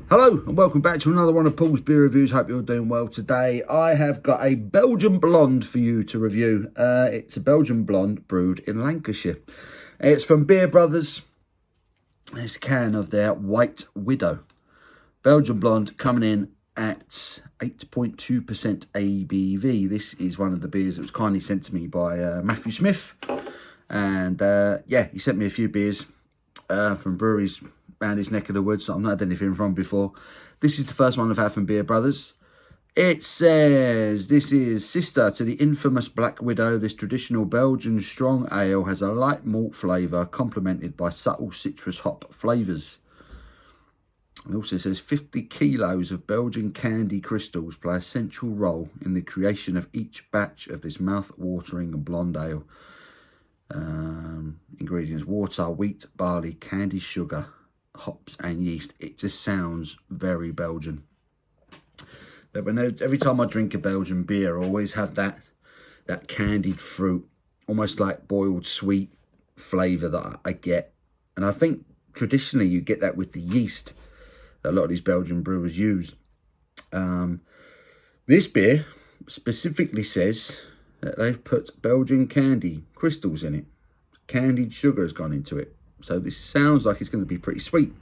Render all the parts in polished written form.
Hello and welcome back to another one of Paul's beer reviews. Hope you're doing well today. I have got a Belgian blonde for you to review. It's a Belgian blonde brewed in Lancashire. It's from Beer Brothers. It's a can of their White Widow. Belgian blonde coming in at 8.2% ABV. This is one of the beers that was kindly sent to me by Matthew Smith. And yeah, he sent me a few beers from breweries around his neck of the woods that I've not had anything from before. This is the first one I've had from Beer Brothers. It says, this is sister to the infamous Black Widow. This traditional Belgian strong ale has a light malt flavour complemented by subtle citrus hop flavours. It also says 50 kilos of Belgian candy crystals play a central role in the creation of each batch of this mouth-watering blonde ale. Ingredients: water, wheat, barley, candy sugar, hops and yeast. It just sounds very Belgian. Every time I drink a Belgian beer, I always have that candied fruit, almost like boiled sweet flavour that I get. And I think traditionally you get that with the yeast that a lot of these Belgian brewers use. This beer specifically says that they've put Belgian candy crystals in it. Candied sugar has gone into it. So this sounds like it's going to be pretty sweet.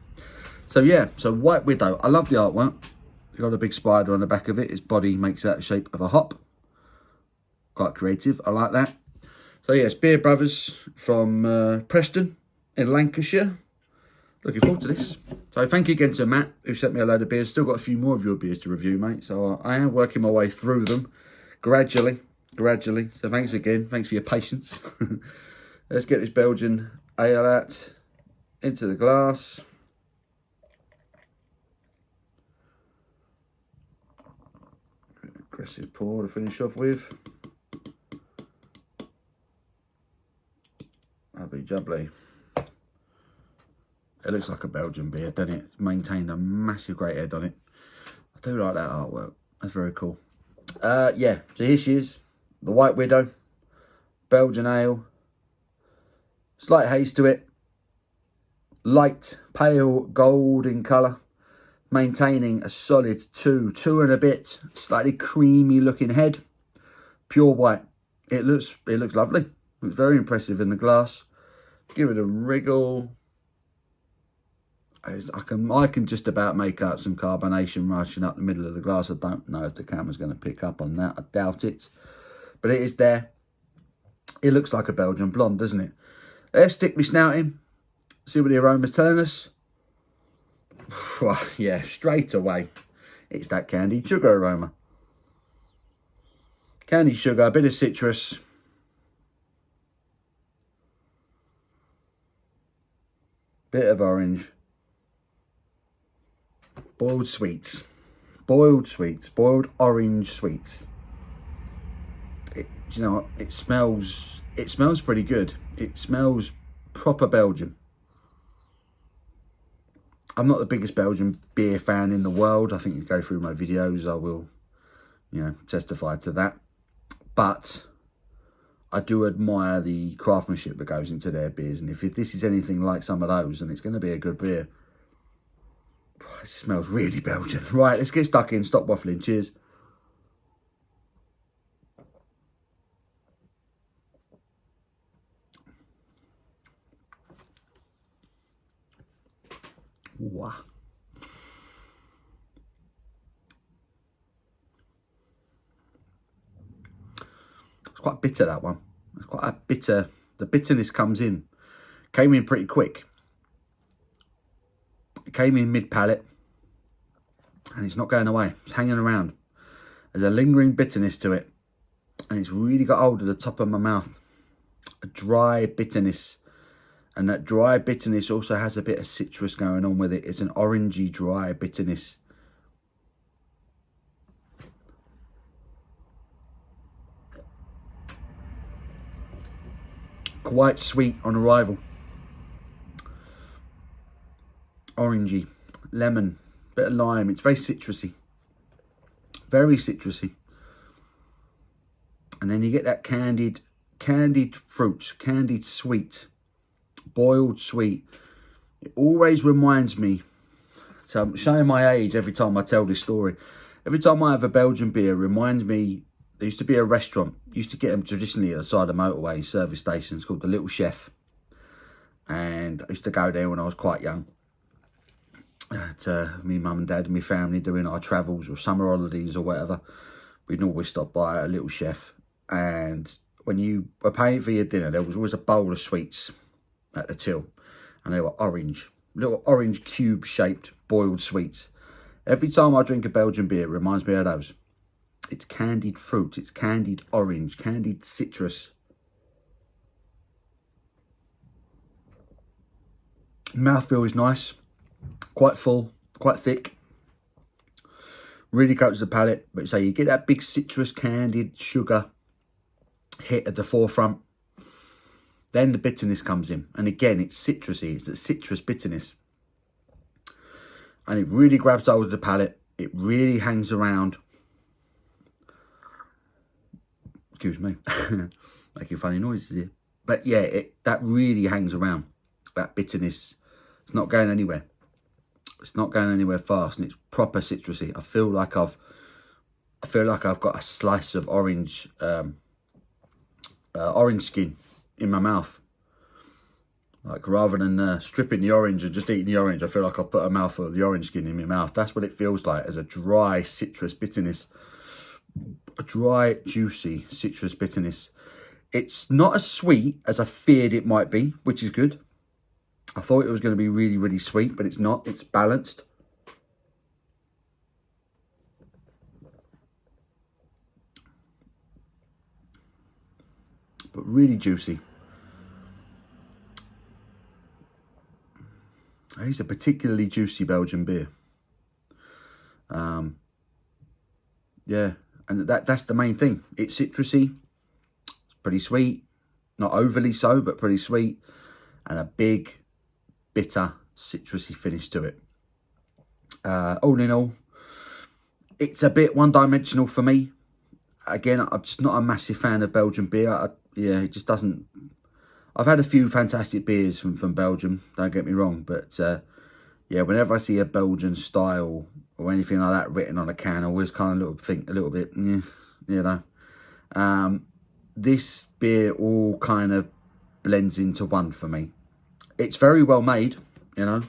So yeah, so White Widow. I love the artwork. It's got a big spider on the back of it. Its body makes that shape of a hop. Quite creative. I like that. So yes, Beer Brothers from Preston in Lancashire. Looking forward to this. So thank you again to Matt, who sent me a load of beers. Still got a few more of your beers to review, mate. So I am working my way through them gradually. So thanks again. Thanks for your patience. Let's get this Belgian ale out into the glass. Aggressive pour to finish off with. Lovely jubbly. It looks like a Belgian beer, doesn't it? It's maintained a massive great head on it. I do like that artwork. That's very cool. Yeah, so here she is. The White Widow. Belgian ale. Slight haze to it. Light, pale gold in colour. Maintaining a solid two and a bit. Slightly creamy looking head. Pure white. It looks lovely. Looks very impressive in the glass. Give it a wriggle. I can just about make out some carbonation rushing up the middle of the glass. I don't know if the camera's going to pick up on that. I doubt it. But it is there. It looks like a Belgian blonde, doesn't it? Let's stick my snout in. See what the aroma's telling us. Yeah, straight away. It's that candied sugar aroma. Candied sugar, a bit of citrus. Bit of orange. Boiled sweets. Boiled orange sweets. You know what? It smells pretty good. It smells proper Belgian. I'm not the biggest Belgian beer fan in the world. I think you go through my videos, I will, testify to that. But I do admire the craftsmanship that goes into their beers. And if this is anything like some of those, then it's going to be a good beer. It smells really Belgian. Right, let's get stuck in. Stop waffling. Cheers. Wow. It's quite bitter, that one. It's quite a bitter. The bitterness comes in. Came in pretty quick. It came in mid-palate. And it's not going away. It's hanging around. There's a lingering bitterness to it. And it's really got hold of the top of my mouth. A dry bitterness. And that dry bitterness also has a bit of citrus going on with it. It's an orangey dry bitterness. Quite sweet on arrival. Orangey, lemon, bit of lime. It's very citrusy. Very citrusy. And then you get that candied fruit, candied sweet, boiled sweet. It always reminds me, So I'm showing my age every time I tell this story. Every time I have a Belgian beer, it reminds me, there used to be a restaurant. Used to get them traditionally at the side of motorway service stations called the Little Chef. And I used to go there when I was quite young. To me mum and dad and my family doing our travels or summer holidays or whatever. We'd always stop by a Little Chef. And when you were paying for your dinner, there was always a bowl of sweets at the till. And they were orange. Little orange cube-shaped boiled sweets. Every time I drink a Belgian beer, it reminds me of those. It's candied fruit, it's candied orange, candied citrus. Mouthfeel is nice, quite full, quite thick. Really coats the palate, but so you get that big citrus, candied, sugar hit at the forefront. Then the bitterness comes in. And again, it's citrusy, it's a citrus bitterness. And it really grabs hold of the palate. It really hangs around. Excuse me. Making funny noises here. But yeah, that really hangs around. That bitterness. It's not going anywhere. It's not going anywhere fast. And it's proper citrusy. I feel like I've got a slice of orange orange skin in my mouth. Like, rather than stripping the orange and just eating the orange, I feel like I've put a mouthful of the orange skin in my mouth. That's what it feels like, as a dry citrus bitterness. A dry, juicy citrus bitterness. It's not as sweet as I feared it might be, which is good. I thought it was going to be really, really sweet, but it's not. It's balanced. But really juicy. It's a particularly juicy Belgian beer. Yeah, and that's the main thing. It's citrusy. It's pretty sweet. Not overly so, but pretty sweet. And a big, bitter, citrusy finish to it. All in all, it's a bit one-dimensional for me. Again, I'm just not a massive fan of Belgian beer. Yeah, it just doesn't... I've had a few fantastic beers from Belgium, don't get me wrong, but yeah, whenever I see a Belgian style or anything like that written on a can, I always kind of think a little bit, yeah, you know. This beer all kind of blends into one for me. It's very well made, you know.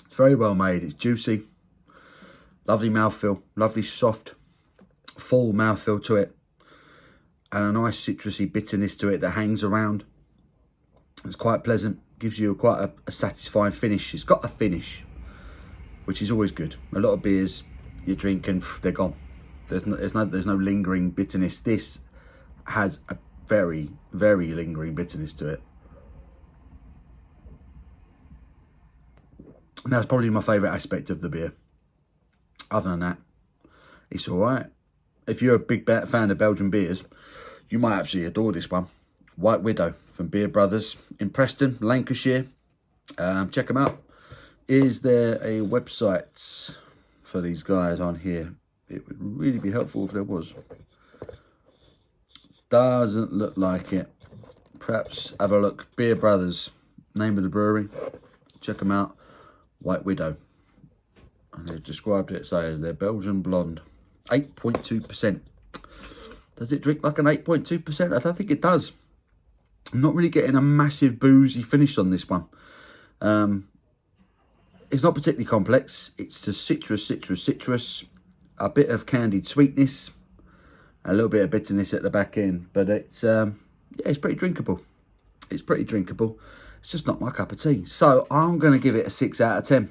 It's very well made, it's juicy. Lovely mouthfeel, lovely soft, full mouthfeel to it. And a nice citrusy bitterness to it that hangs around. It's quite pleasant, gives you quite a satisfying finish. It's got a finish, which is always good. A lot of beers you drink and they're gone. There's no lingering bitterness. This has a very, very lingering bitterness to it. And that's probably my favourite aspect of the beer. Other than that, it's all right. If you're a big fan of Belgian beers, you might absolutely adore this one. White Widow from Beer Brothers in Preston, Lancashire. Check them out. Is there a website for these guys on here? It would really be helpful if there was. Doesn't look like it. Perhaps have a look. Beer Brothers, name of the brewery. Check them out. White Widow. And they've described it as their Belgian blonde. 8.2%. Does it drink like an 8.2%? I don't think it does. I'm not really getting a massive boozy finish on this one. It's not particularly complex. It's a citrus. A bit of candied sweetness. A little bit of bitterness at the back end. But it's, yeah, it's pretty drinkable. It's pretty drinkable. It's just not my cup of tea. So I'm going to give it a 6 out of 10.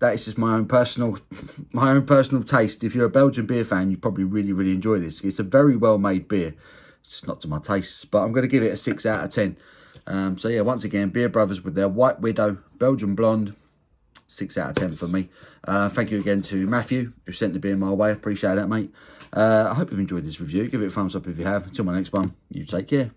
That is just my own personal taste. If you're a Belgian beer fan, you probably really enjoy this. It's a very well made beer. It's just not to my taste, but I'm going to give it a 6 out of 10. So yeah, once again, Beer Brothers with their White Widow Belgian Blonde, 6 out of 10 for me. Thank you again to Matthew who sent the beer my way. Appreciate that, mate. I hope you've enjoyed this review. Give it a thumbs up if you have. Until my next one, you take care.